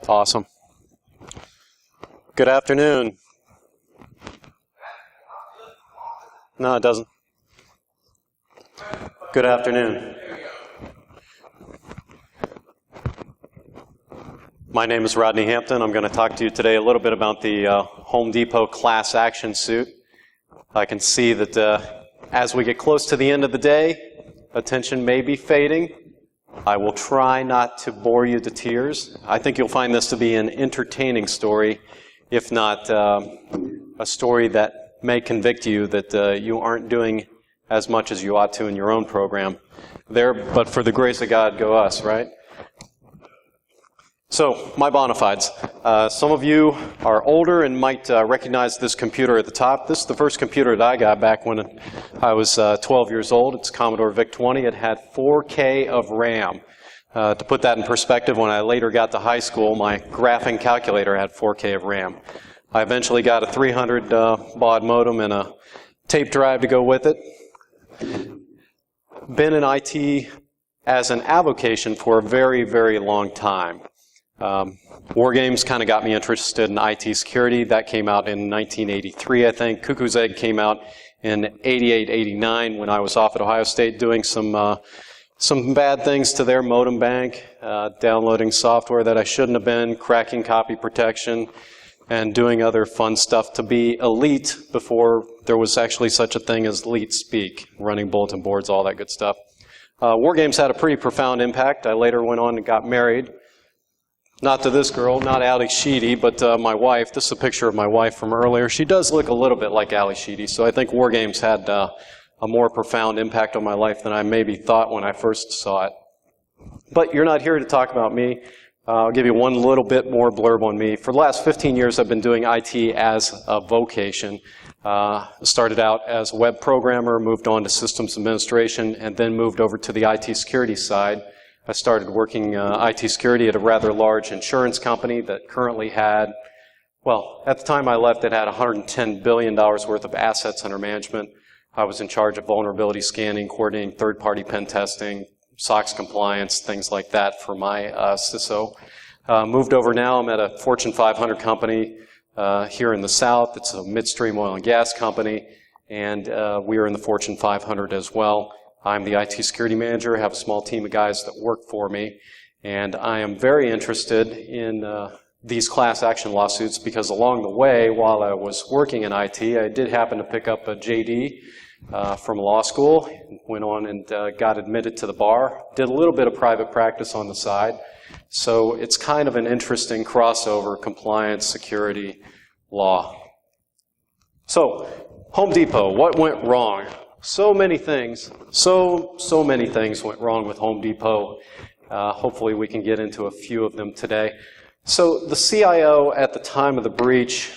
Awesome. Good afternoon. No, it doesn't. Good afternoon. My name is Rodney Hampton. I'm going to talk to you today a little bit about the Home Depot class action suit. I can see that as we get close to the end of the day, attention may be fading. I will try not to bore you to tears. I think you'll find this to be an entertaining story, if not a story that may convict you that you aren't doing as much as you ought to in your own program. There, but for the grace of God, go us, right? So, my bona fides. Some of you are older and might recognize this computer at the top. This is the first computer that I got back when I was 12 years old. It's Commodore VIC-20. It had 4K of RAM. To put that in perspective, when I later got to high school, my graphing calculator had 4K of RAM. I eventually got a 300 baud modem and a tape drive to go with it. Been in IT as an avocation for a very, very long time. War Games kind of got me interested in IT security. That came out in 1983, I think. Cuckoo's Egg came out in 88, 89 when I was off at Ohio State doing some bad things to their modem bank, downloading software that I shouldn't have been, cracking copy protection, and doing other fun stuff to be elite before there was actually such a thing as elite speak, running bulletin boards, all that good stuff. War Games had a pretty profound impact. I later went on and got married. Not to this girl, not Ali Sheedy, but my wife. This is a picture of my wife from earlier. She does look a little bit like Ali Sheedy, so I think War Games had a more profound impact on my life than I maybe thought when I first saw it. But you're not here to talk about me. I'll give you one little bit more blurb on me. For the last 15 years, I've been doing IT as a vocation. Started out as a web programmer, moved on to systems administration, and then moved over to the IT security side. I started working IT security at a rather large insurance company that currently had, well, at the time I left, it had $110 billion worth of assets under management. I was in charge of vulnerability scanning, coordinating third-party pen testing, SOX compliance, things like that for my CISO. Moved over now. I'm at a Fortune 500 company here in the South. It's a midstream oil and gas company, and we are in the Fortune 500 as well. I'm the IT security manager. I have a small team of guys that work for me, and I am very interested in these class action lawsuits because along the way, while I was working in IT, I did happen to pick up a JD from law school, went on and got admitted to the bar, did a little bit of private practice on the side. So it's kind of an interesting crossover, compliance, security, law. So, Home Depot, what went wrong? So many things, so many things went wrong with Home Depot. Hopefully we can get into a few of them today. So the CIO at the time of the breach,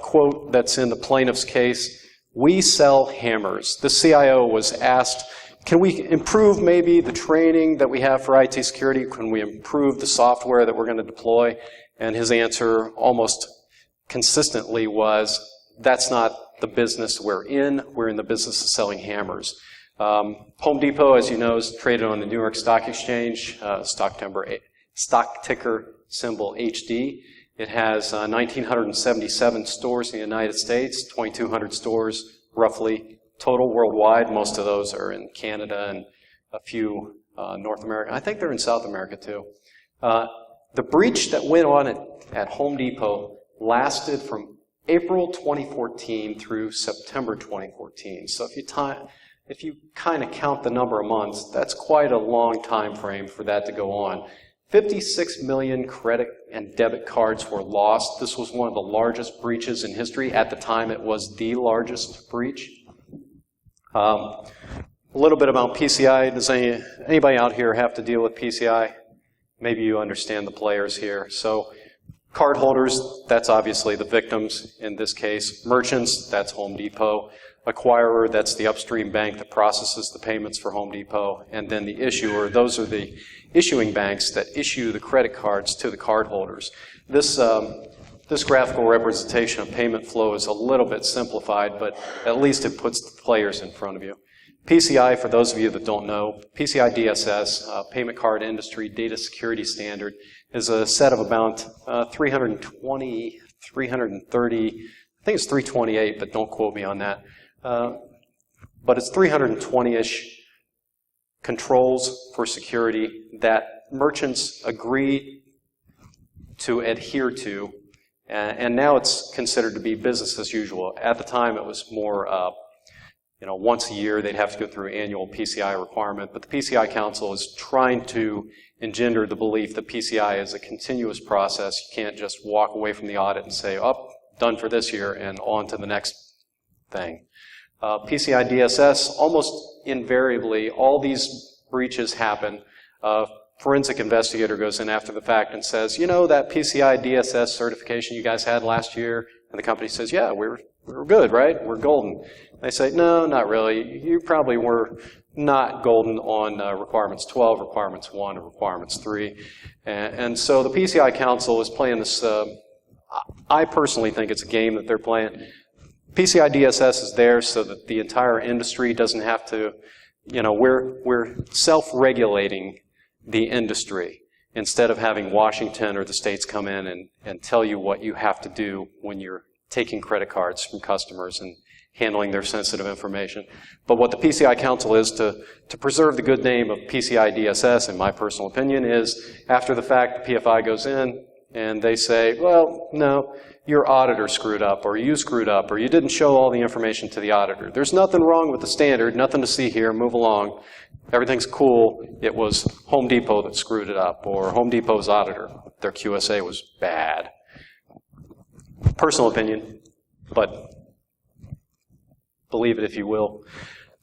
quote that's in the plaintiff's case, "We sell hammers." The CIO was asked, can we improve maybe the training that we have for IT security? Can we improve the software that we're going to deploy? And his answer almost consistently was, that's not the business we're in. We're in the business of selling hammers. Home Depot, as you know, is traded on the New York Stock Exchange, stock ticker symbol HD. It has 1,977 stores in the United States, 2,200 stores roughly total worldwide. Most of those are in Canada and a few North America. I think they're in South America too. The breach that went on at Home Depot lasted from April 2014 through September 2014. So if you kind of count the number of months, that's quite a long time frame for that to go on. 56 million credit and debit cards were lost. This was one of the largest breaches in history. At the time, it was the largest breach. A little bit about PCI. Does anybody out here have to deal with PCI? Maybe you understand the players here. So cardholders, that's obviously the victims in this case. Merchants, that's Home Depot. Acquirer, that's the upstream bank that processes the payments for Home Depot. And then the issuer, those are the issuing banks that issue the credit cards to the cardholders. This graphical representation of payment flow is a little bit simplified, but at least it puts the players in front of you. PCI, for those of you that don't know, PCI DSS, Payment Card Industry Data Security Standard, is a set of about 320, 330, I think it's 328, but don't quote me on that. But it's 320-ish controls for security that merchants agree to adhere to, and now it's considered to be business as usual. At the time, it was more, once a year they'd have to go through annual PCI requirement, but the PCI Council is trying to engender the belief that PCI is a continuous process. You can't just walk away from the audit and say, oh, done for this year, and on to the next thing. PCI DSS, almost invariably, all these breaches happen. Forensic investigator goes in after the fact and says, that PCI DSS certification you guys had last year, and the company says, yeah, we were good, right? We're golden. They say, no, not really. You probably were not golden on requirements 12, requirements 1, or requirements 3. And so the PCI Council is playing this, I personally think it's a game that they're playing. PCI DSS is there so that the entire industry doesn't have to, we're self-regulating the industry instead of having Washington or the states come in and tell you what you have to do when you're taking credit cards from customers and handling their sensitive information. But what the PCI Council is to preserve the good name of PCI DSS, in my personal opinion, is after the fact, the PFI goes in and they say, well, no, your auditor screwed up, or you screwed up, or you didn't show all the information to the auditor. There's nothing wrong with the standard, nothing to see here, move along. Everything's cool. It was Home Depot that screwed it up, or Home Depot's auditor. Their QSA was bad. Personal opinion, but believe it if you will.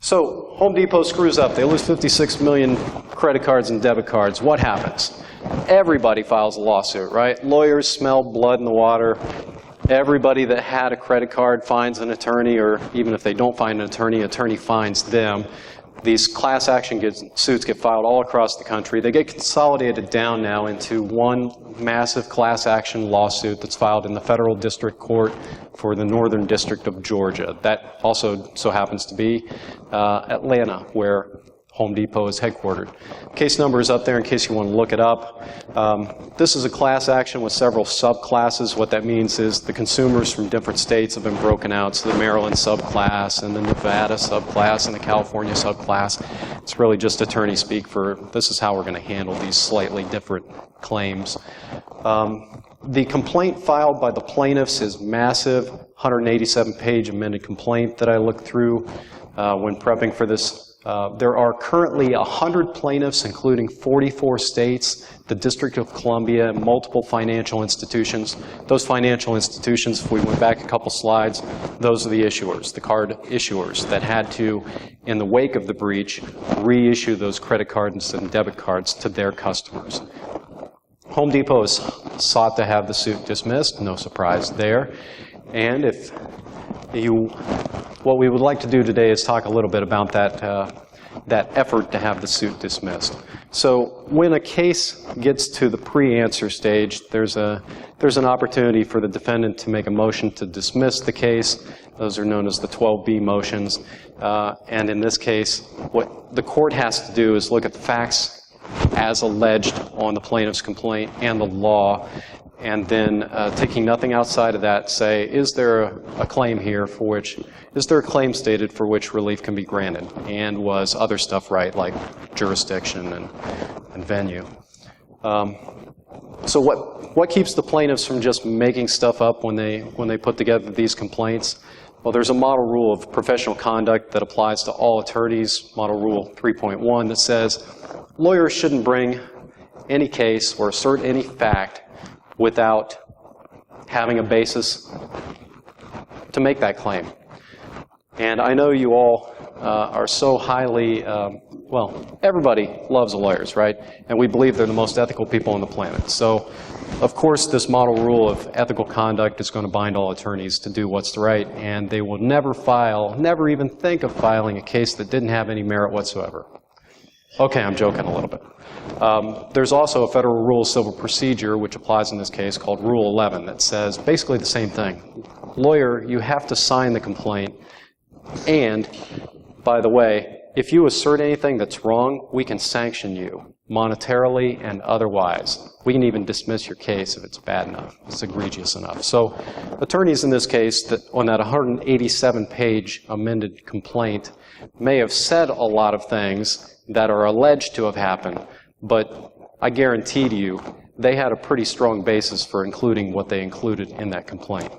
So Home Depot screws up. They lose 56 million credit cards and debit cards. What happens? Everybody files a lawsuit, right? Lawyers smell blood in the water. Everybody that had a credit card finds an attorney, or even if they don't find an attorney finds them. These class action suits get filed all across the country. They get consolidated down now into one massive class action lawsuit that's filed in the Federal District Court for the Northern District of Georgia. That also so happens to be Atlanta, where Home Depot is headquartered. Case number is up there in case you want to look it up. This is a class action with several subclasses. What that means is the consumers from different states have been broken out. So the Maryland subclass and the Nevada subclass and the California subclass. It's really just attorney speak for this is how we're going to handle these slightly different claims. The complaint filed by the plaintiffs is massive, 187-page amended complaint that I looked through when prepping for this. There are currently 100 plaintiffs, including 44 states, the District of Columbia, and multiple financial institutions. Those financial institutions, if we went back a couple slides, those are the issuers, the card issuers that had to, in the wake of the breach, reissue those credit cards and debit cards to their customers. Home Depot has sought to have the suit dismissed, no surprise there. And if what we would like to do today is talk a little bit about that effort to have the suit dismissed. So when a case gets to the pre-answer stage, there's an opportunity for the defendant to make a motion to dismiss the case. Those are known as the 12B motions. And in this case, what the court has to do is look at the facts as alleged on the plaintiff's complaint and the law, and then taking nothing outside of that, say, is there a claim here for which, is there a claim stated for which relief can be granted? And was other stuff right, like jurisdiction and venue? So what keeps the plaintiffs from just making stuff up when they put together these complaints? Well, there's a model rule of professional conduct that applies to all attorneys, Model Rule 3.1, that says lawyers shouldn't bring any case or assert any fact without having a basis to make that claim. And I know you all are so highly, well, everybody loves lawyers, right? And we believe they're the most ethical people on the planet. So, of course, this model rule of ethical conduct is going to bind all attorneys to do what's right, and they will never even think of filing a case that didn't have any merit whatsoever. Okay, I'm joking a little bit. There's also a federal rule of civil procedure, which applies in this case, called Rule 11, that says basically the same thing. Lawyer, you have to sign the complaint, and, by the way, if you assert anything that's wrong, we can sanction you monetarily and otherwise. We can even dismiss your case if it's bad enough, it's egregious enough. So attorneys in this case, that on that 187-page amended complaint, may have said a lot of things that are alleged to have happened, but I guarantee to you they had a pretty strong basis for including what they included in that complaint.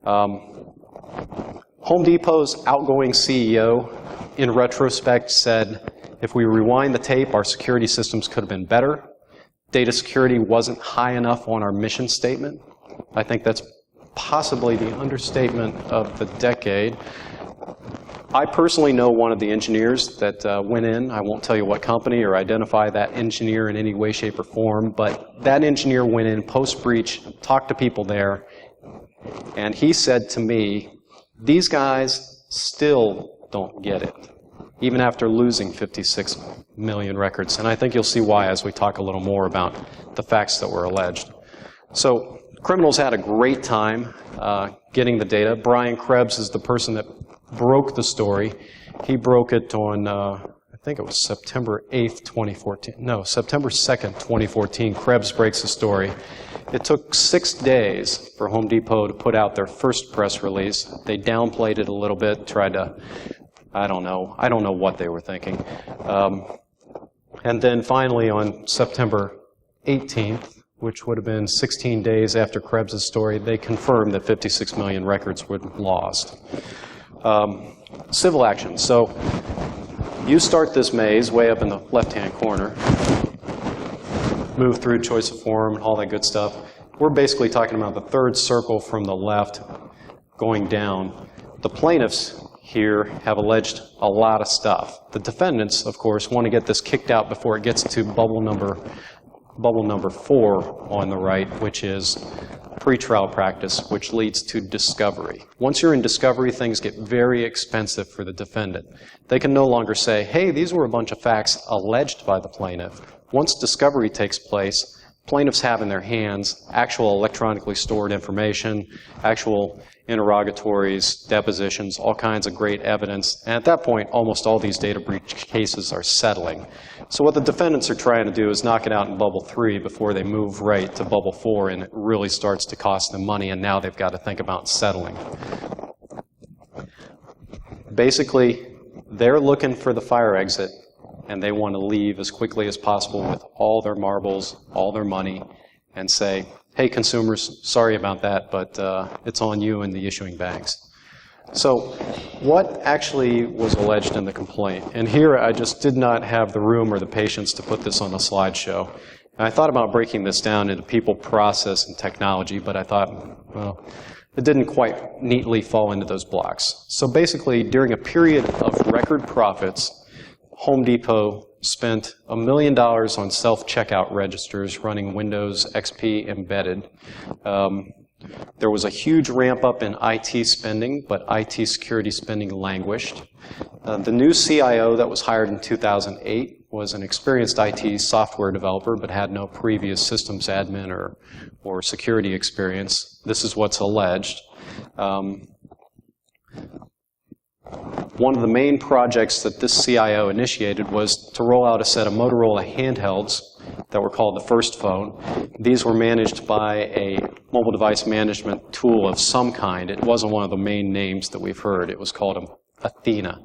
Home Depot's outgoing CEO, in retrospect, said, if we rewind the tape, our security systems could have been better. Data security wasn't high enough on our mission statement. I think that's possibly the understatement of the decade. I personally know one of the engineers that went in. I won't tell you what company or identify that engineer in any way, shape, or form, but that engineer went in post-breach, talked to people there, and he said to me, these guys still don't get it, even after losing 56 million records. And I think you'll see why as we talk a little more about the facts that were alleged. So criminals had a great time getting the data. Brian Krebs is the person that broke the story. He broke it on, I think it was September 8th, 2014. No, September 2nd, 2014. Krebs breaks the story. It took 6 days for Home Depot to put out their first press release. They downplayed it a little bit, tried to, I don't know what they were thinking. And then finally on September 18th, which would have been 16 days after Krebs' story, they confirmed that 56 million records were lost. Civil action. So you start this maze way up in the left-hand corner, move through choice of forum and all that good stuff. We're basically talking about the third circle from the left going down. The plaintiffs here have alleged a lot of stuff. The defendants, of course, want to get this kicked out before it gets to bubble number 4 on the right, which is pretrial practice, which leads to discovery. Once you're in discovery, things get very expensive for the defendant. They can no longer say, hey, these were a bunch of facts alleged by the plaintiff. Once discovery takes place, plaintiffs have in their hands actual electronically stored information, actual interrogatories, depositions, all kinds of great evidence. And at that point, almost all these data breach cases are settling. So what the defendants are trying to do is knock it out in bubble 3 before they move right to bubble 4, and it really starts to cost them money, and now they've got to think about settling. Basically, they're looking for the fire exit, and they want to leave as quickly as possible with all their marbles, all their money, and say, hey, consumers, sorry about that, but it's on you and the issuing banks. So what actually was alleged in the complaint? And here I just did not have the room or the patience to put this on the slideshow. And I thought about breaking this down into people, process, and technology, but I thought, well, it didn't quite neatly fall into those blocks. So basically, during a period of record profits, Home Depot spent $1 million on self-checkout registers running Windows XP embedded. There was a huge ramp up in IT spending, but IT security spending languished. The new CIO that was hired in 2008 was an experienced IT software developer, but had no previous systems admin or security experience. This is what's alleged. One of the main projects that this CIO initiated was to roll out a set of Motorola handhelds that were called the First Phone. These were managed by a mobile device management tool of some kind. It wasn't one of the main names that we've heard. It was called Athena.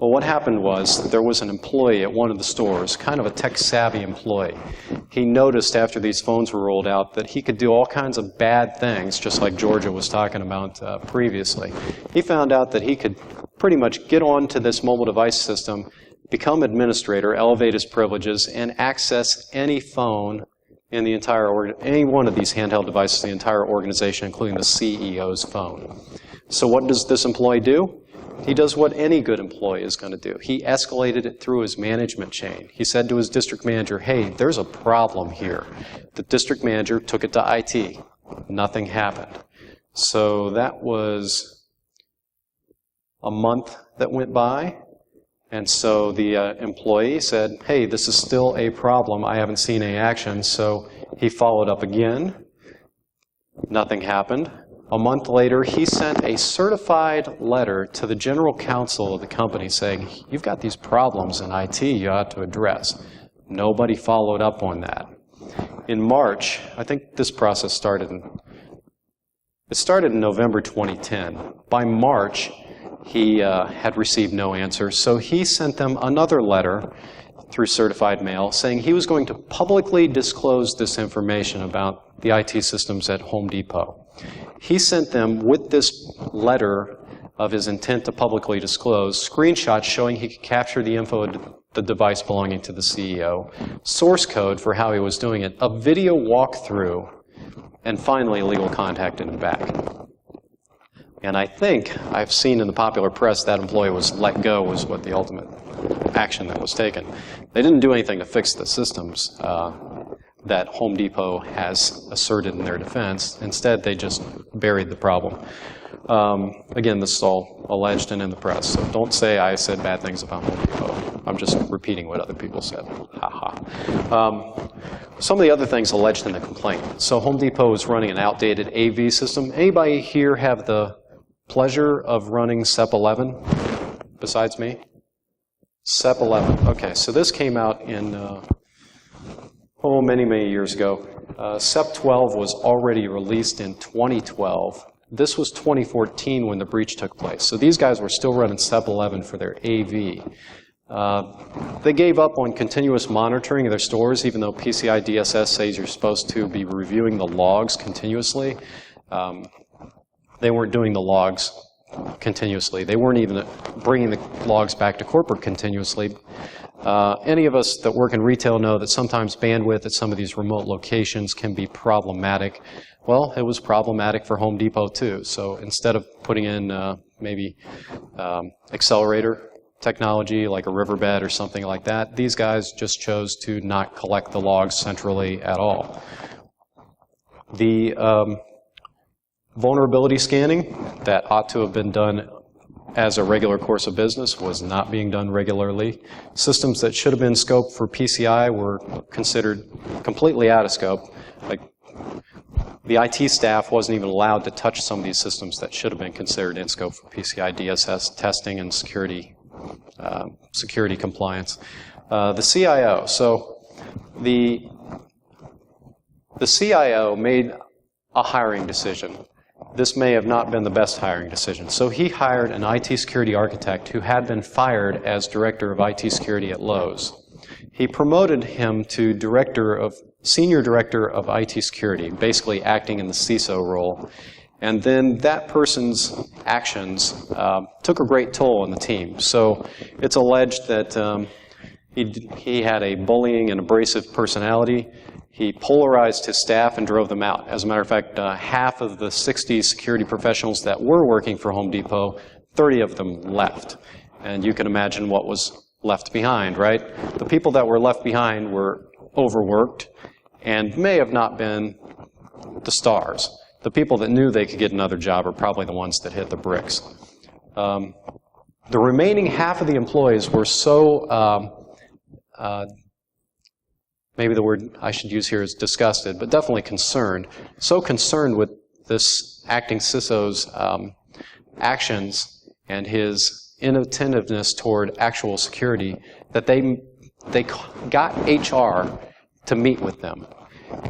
Well, what happened was there was an employee at one of the stores, kind of a tech-savvy employee. He noticed after these phones were rolled out that he could do all kinds of bad things, just like Georgia was talking about previously. He found out that he could pretty much get onto this mobile device system, become administrator, elevate his privileges, and access any phone in the entire any one of these handheld devices, the entire organization, including the CEO's phone. So what does this employee do? He does what any good employee is going to do. He escalated it through his management chain. He said to his district manager, hey, there's a problem here. The district manager took it to IT. Nothing happened. So that was a month that went by. And so the employee said, hey, this is still a problem. I haven't seen any action. So he followed up again. Nothing happened. A month later, he sent a certified letter to the general counsel of the company saying, you've got these problems in IT you ought to address. Nobody followed up on that. In March, I think this process started in November 2010. By March, he had received no answer, so he sent them another letter through certified mail saying he was going to publicly disclose this information about the IT systems at Home Depot. He sent them, with this letter of his intent to publicly disclose, screenshots showing he could capture the info of the device belonging to the CEO, source code for how he was doing it, a video walkthrough, and finally legal contact in the back. And I think I've seen in the popular press that employee was let go was what the ultimate action that was taken. They didn't do anything to fix the systems that Home Depot has asserted in their defense. Instead, they just buried the problem. Again, this is all alleged and in the press, so don't say I said bad things about Home Depot. I'm just repeating what other people said. Ha ha. Some of the other things alleged in the complaint. So Home Depot is running an outdated AV system. Anybody here have the pleasure of running SEP 11 besides me? SEP 11. Okay, so this came out in many years ago. SEP 12 was already released in 2012. This was 2014 when the breach took place. So these guys were still running SEP 11 for their AV. They gave up on continuous monitoring of their stores, even though PCI DSS says you're supposed to be reviewing the logs continuously. They weren't doing the logs continuously. They weren't even bringing the logs back to corporate continuously. Any of us that work in retail know that sometimes bandwidth at some of these remote locations can be problematic. Well, it was problematic for Home Depot too. So instead of putting in maybe accelerator technology like a riverbed or something like that, these guys just chose to not collect the logs centrally at all. The vulnerability scanning that ought to have been done as a regular course of business was not being done regularly. Systems that should have been scoped for PCI were considered completely out of scope. Like, the IT staff wasn't even allowed to touch some of these systems that should have been considered in scope for PCI DSS testing and security compliance. The CIO. So the CIO made a hiring decision. This may have not been the best hiring decision. So he hired an IT security architect who had been fired as director of IT security at Lowe's. He promoted him to senior director of IT security, basically acting in the CISO role. And then that person's actions took a great toll on the team. So it's alleged that he had a bullying and abrasive personality. He polarized his staff and drove them out. As a matter of fact, half of the 60 security professionals that were working for Home Depot, 30 of them left. And you can imagine what was left behind, right? The people that were left behind were overworked and may have not been the stars. The people that knew they could get another job are probably the ones that hit the bricks. The remaining half of the employees were so maybe the word I should use here is disgusted, but definitely concerned. So concerned with this acting CISO's actions and his inattentiveness toward actual security that they got HR to meet with them.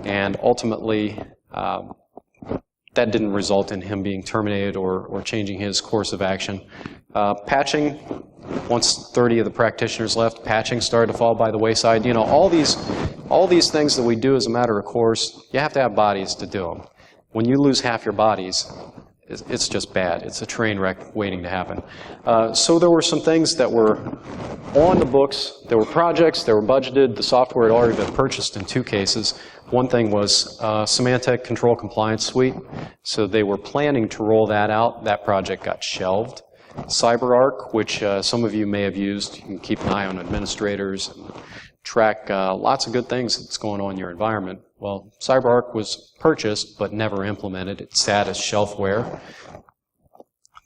And ultimately, that didn't result in him being terminated or changing his course of action. Patching, once 30 of the practitioners left, patching started to fall by the wayside. You know, all these things that we do as a matter of course, you have to have bodies to do them. When you lose half your bodies, it's just bad. It's a train wreck waiting to happen. So there were some things that were on the books. There were projects, they were budgeted. The software had already been purchased in 2 cases. One thing was Symantec Control Compliance Suite. So they were planning to roll that out. That project got shelved. CyberArk, which some of you may have used. You can keep an eye on administrators and track lots of good things that's going on in your environment. Well, CyberArk was purchased but never implemented. It sat as shelfware.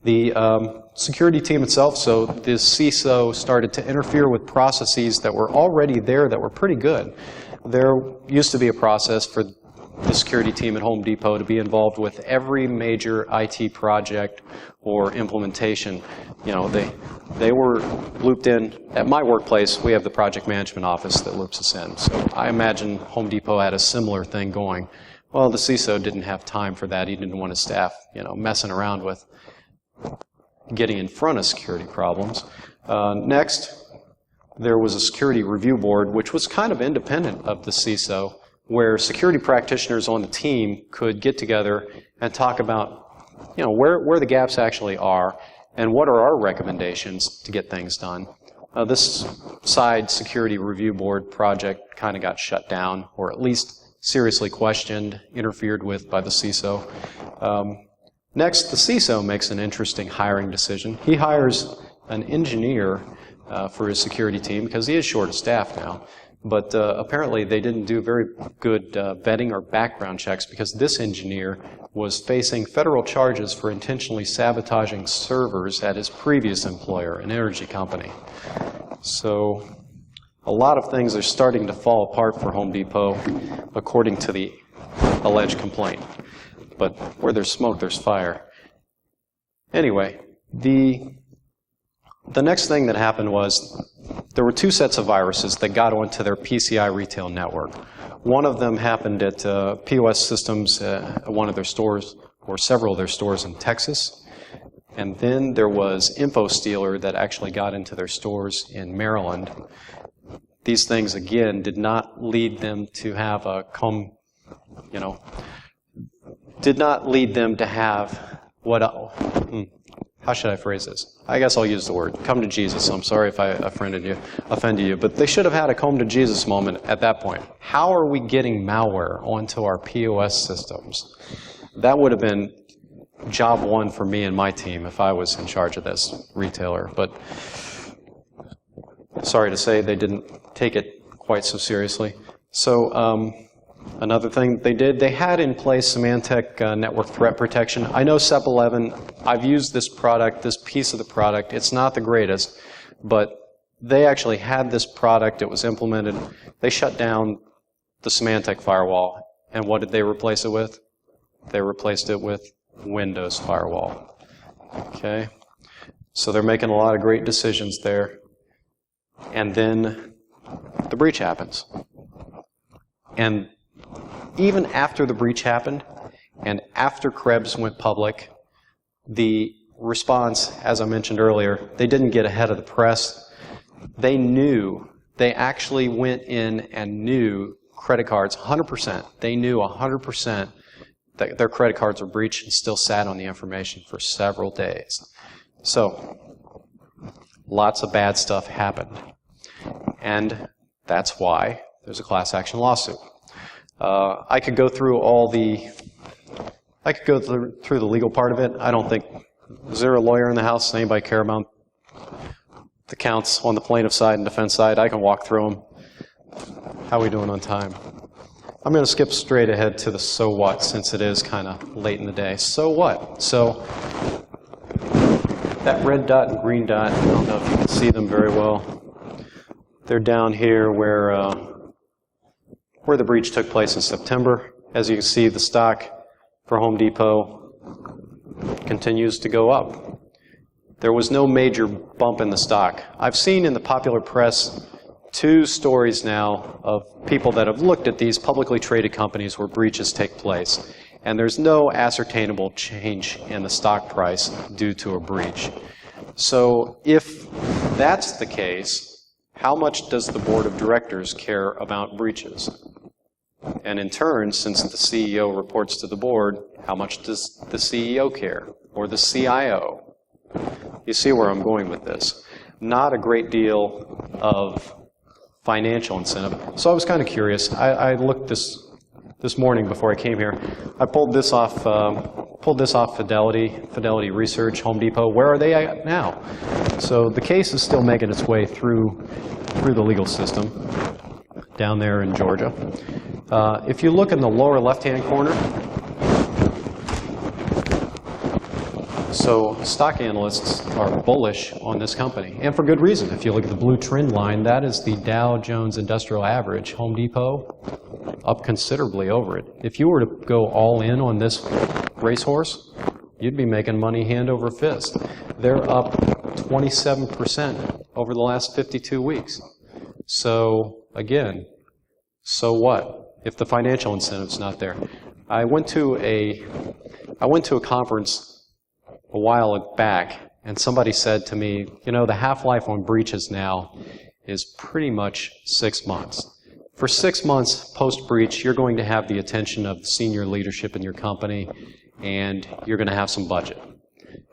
The security team itself, so this CISO started to interfere with processes that were already there that were pretty good. There used to be a process for the security team at Home Depot to be involved with every major IT project or implementation. You know, they were looped in. At my workplace, we have the project management office that loops us in. So I imagine Home Depot had a similar thing going. Well, the CISO didn't have time for that. He didn't want his staff, you know, messing around with getting in front of security problems. Next, there was a security review board, which was kind of independent of the CISO, where security practitioners on the team could get together and talk about, you know, where the gaps actually are and what are our recommendations to get things done. This side security review board project kind of got shut down, or at least seriously questioned, interfered with by the CISO. Next, the CISO makes an interesting hiring decision. He hires an engineer for his security team because he is short of staff now. But apparently they didn't do very good vetting or background checks because this engineer was facing federal charges for intentionally sabotaging servers at his previous employer, an energy company. So a lot of things are starting to fall apart for Home Depot, according to the alleged complaint. But where there's smoke, there's fire. Anyway, the next thing that happened was there were two sets of viruses that got onto their PCI retail network. One of them happened at POS Systems at one of their stores, or several of their stores in Texas. And then there was InfoStealer that actually got into their stores in Maryland. These things, again, did not lead them to have a did not lead them to have what, how should I phrase this? I guess I'll use the word, come to Jesus. I'm sorry if I offended you, but they should have had a come to Jesus moment at that point. How are we getting malware onto our POS systems? That would have been job one for me and my team if I was in charge of this retailer, but sorry to say they didn't take it quite so seriously. So another thing they did, they had in place Symantec network threat protection. I know SEP 11, I've used this product, this piece of the product. It's not the greatest, but they actually had this product. It was implemented. They shut down the Symantec firewall. And what did they replace it with? They replaced it with Windows firewall. Okay? So they're making a lot of great decisions there. And then the breach happens. And even after the breach happened, and after Krebs went public, the response, as I mentioned earlier, they didn't get ahead of the press. They knew, they actually went in and knew credit cards, 100%. They knew 100% that their credit cards were breached and still sat on the information for several days. So, lots of bad stuff happened. And that's why there's a class action lawsuit. I could go through through the legal part of it. I don't think, is there a lawyer in the house? Does anybody care about the counts on the plaintiff side and defense side? I can walk through them. How are we doing on time? I'm going to skip straight ahead to the so what, since it is kind of late in the day. So what? So that red dot and green dot, I don't know if you can see them very well. They're down here where the breach took place in September. As you can see, the stock for Home Depot continues to go up. There was no major bump in the stock. I've seen in the popular press 2 stories now of people that have looked at these publicly traded companies where breaches take place, and there's no ascertainable change in the stock price due to a breach. So if that's the case, how much does the board of directors care about breaches? And in turn, since the CEO reports to the board, how much does the CEO care? Or the CIO? You see where I'm going with this. Not a great deal of financial incentive. So I was kind of curious. I looked this morning before I came here. I pulled this off Fidelity Research, Home Depot. Where are they at now? So the case is still making its way through the legal system down there in Georgia. If you look in the lower left-hand corner, so stock analysts are bullish on this company, and for good reason. If you look at the blue trend line, that is the Dow Jones Industrial Average. Home Depot, up considerably over it. If you were to go all in on this racehorse, you'd be making money hand over fist. They're up 27% over the last 52 weeks. So again, so what if the financial incentive's not there? I went to a conference a while back, and somebody said to me, you know, the half-life on breaches now is pretty much 6 months. For 6 months post-breach, you're going to have the attention of the senior leadership in your company, and you're going to have some budget.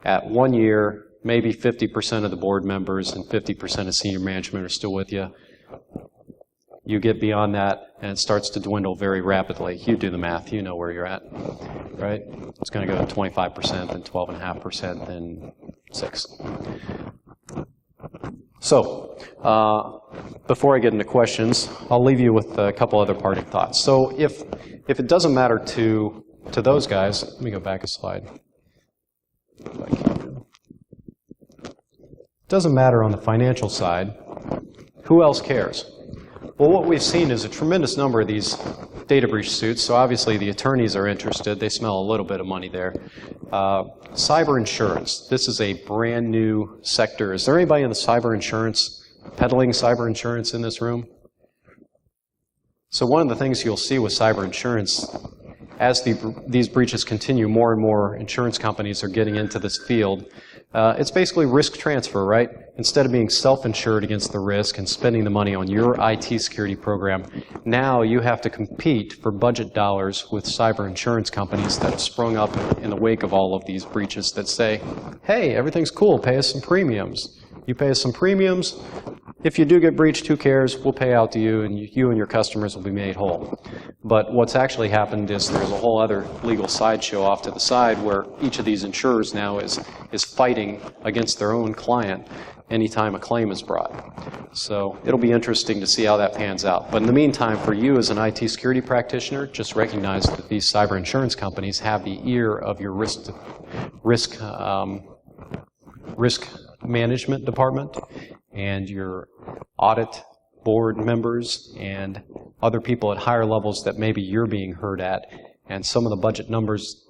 At 1 year, maybe 50% of the board members and 50% of senior management are still with you. You get beyond that, and it starts to dwindle very rapidly. You do the math. You know where you're at, right? It's going to go to 25%, then 12.5%, then 6. So, before I get into questions, I'll leave you with a couple other parting thoughts. So, if it doesn't matter to those guys, let me go back a slide. It doesn't matter on the financial side. Who else cares? Well, what we've seen is a tremendous number of these data breach suits. So obviously the attorneys are interested. They smell a little bit of money there. Cyber insurance. This is a brand new sector. Is there anybody in the cyber insurance, peddling cyber insurance in this room? So one of the things you'll see with cyber insurance, as these breaches continue, more and more insurance companies are getting into this field. It's basically risk transfer, right? Instead of being self-insured against the risk and spending the money on your IT security program, now you have to compete for budget dollars with cyber insurance companies that have sprung up in the wake of all of these breaches that say, hey, everything's cool, pay us some premiums. You pay us some premiums. If you do get breached, who cares? We'll pay out to you, and you and your customers will be made whole. But what's actually happened is there's a whole other legal sideshow off to the side where each of these insurers now is fighting against their own client anytime a claim is brought. So it'll be interesting to see how that pans out. But in the meantime, for you as an IT security practitioner, just recognize that these cyber insurance companies have the ear of your risk management department and your audit board members and other people at higher levels that maybe you're being heard at, and some of the budget numbers,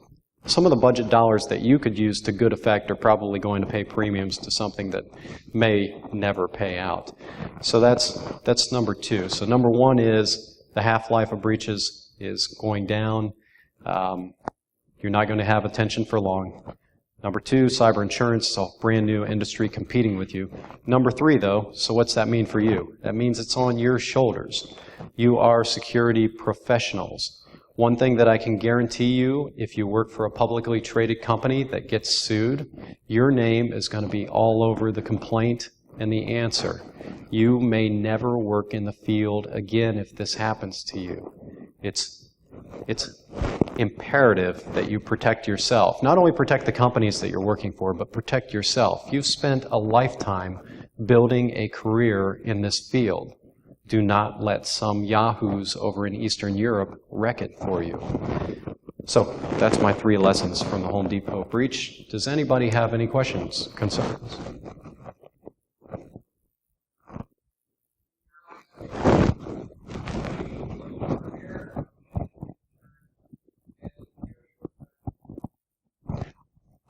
some of the budget dollars that you could use to good effect are probably going to pay premiums to something that may never pay out. So that's number two. So number one is the half-life of breaches is going down. You're not going to have attention for long. Number two, cyber insurance, a brand new industry competing with you. Number three, though, so what's that mean for you? That means it's on your shoulders. You are security professionals. One thing that I can guarantee you, if you work for a publicly traded company that gets sued, your name is going to be all over the complaint and the answer. You may never work in the field again if this happens to you. It's imperative that you protect yourself. Not only protect the companies that you're working for, but protect yourself. You've spent a lifetime building a career in this field. Do not let some yahoos over in Eastern Europe wreck it for you. So that's my 3 lessons from the Home Depot breach. Does anybody have any questions, concerns?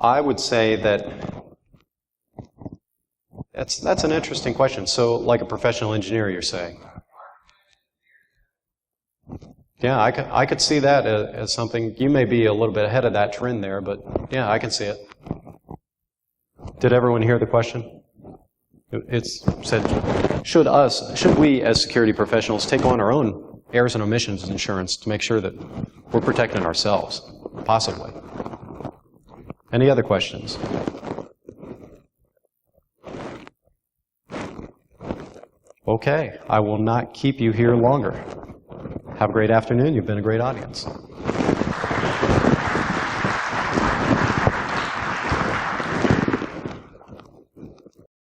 I would say that that's an interesting question. So, like a professional engineer, you're saying? Yeah, I could see that as something. You may be a little bit ahead of that trend there, but yeah, I can see it. Did everyone hear the question? It said, should we as security professionals take on our own errors and omissions insurance to make sure that we're protecting ourselves? Possibly. Any other questions? Okay, I will not keep you here longer. Have a great afternoon. You've been a great audience.